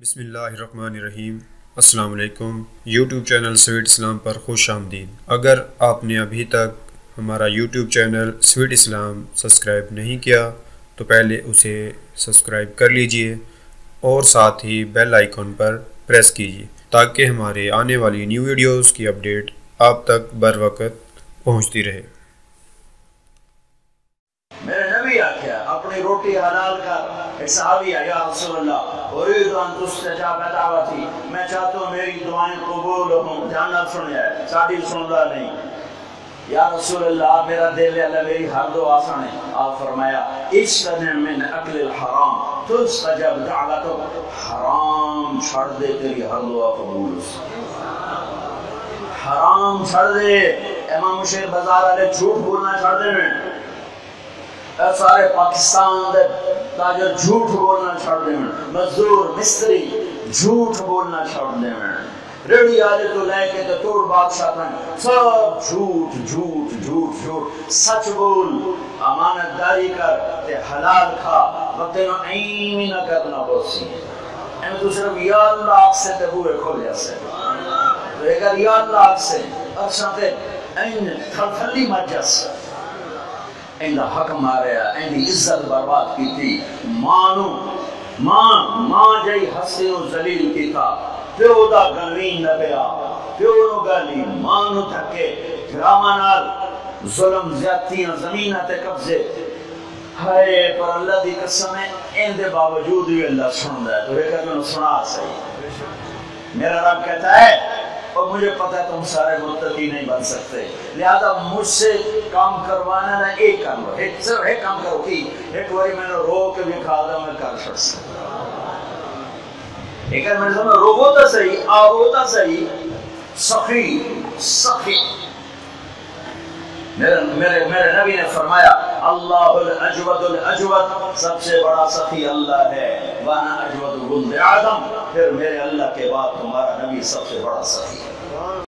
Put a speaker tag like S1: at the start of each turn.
S1: بسم اللہ الرحمن الرحیم۔ السلام علیکم۔ یوٹیوب چینل سویٹ اسلام پر خوش آمدید۔ اگر آپ نے ابھی تک ہمارا یوٹیوب چینل سویٹ اسلام سبسکرائب نہیں کیا تو پہلے اسے سبسکرائب کر لیجئے اور ساتھ ہی بیل آئیکن پر پریس کیجئے تاکہ ہمارے آنے والی نیو ویڈیوز کی اپڈیٹ آپ تک بر وقت پہنچتی رہے۔
S2: میرے نبی آکھیا اپنی روٹی حلال کر۔ ایک صحابی ہے، یا رسول اللہ اريد ان تستجاب دعوتی، میں چاہتا ہوں میری دعائیں قبول ہوں۔ دھیان نہ سنیا ہے، ساڈی سندا نہیں۔ یا رسول اللہ میرا دل ہے، میری ہر دعا سنے۔ آپ فرمایا اجتنب من اکل الحرام تستجب دعوتک، حرام چھڑ دے تیری ہر دعا قبول ہو۔ حرام چھڑ دے۔ امام مشیر بازار والے جھوٹ بولنا چھڑ دے میں، سارے پاکستان دے تاجر جھوٹ بولنا چھڑ دے میں، مزدور مستری جھوٹ بولنا چھڑ دے میں، ریڑھی والے تو لے کے تو توڑ بادشاہ تک سب جھوٹ جھوٹ جھوٹ جھوٹ۔ سچ بول، امانت داری کر تے حلال کھا، وقت نو ایمی نہ کرنا بوسی ایم تو صرف یا اللہ آگ سے تے بوئے کھول جاسے تو اگر یا اللہ آگ سے اکشاں تے این تھلی مجس اندہ حق ماریا، اندی عزت برباد کی تھی۔ ماں جائی حسین و ذلیل کی تھا، پیو دا گنوین نہ بیا، پیو نو گالی ماں نو تھکے، گرامانال ظلم زیادتیاں زمینہ تے قبضے۔ ہائے پر اللہ دی قسم ہے اندے باوجود بھی اللہ سن رہا ہے، تو ایک میں سنا صحیح۔ میرا رب کہتا ہے اور مجھے پتہ ہے تم سارے متقی نہیں بن سکتے، لہذا مجھ سے کام کروانا نہ ایک کام کرو، صرف ایک کام کرو کی ایک باری میں نے رو کے بھی کھا دا میں کر چھڑ سکتا۔ ایک میں نے سمجھا روگو تا صحیح، آگو تا صحیح، سخی سخی۔ میرے نبی نے فرمایا اللہ الاجود الاجود، سب سے بڑا سخی اللہ ہے، وانا اجود ولد آدم، پھر میرے اللہ کے بعد تمہارا نبی سب سے بڑا سخی ہے۔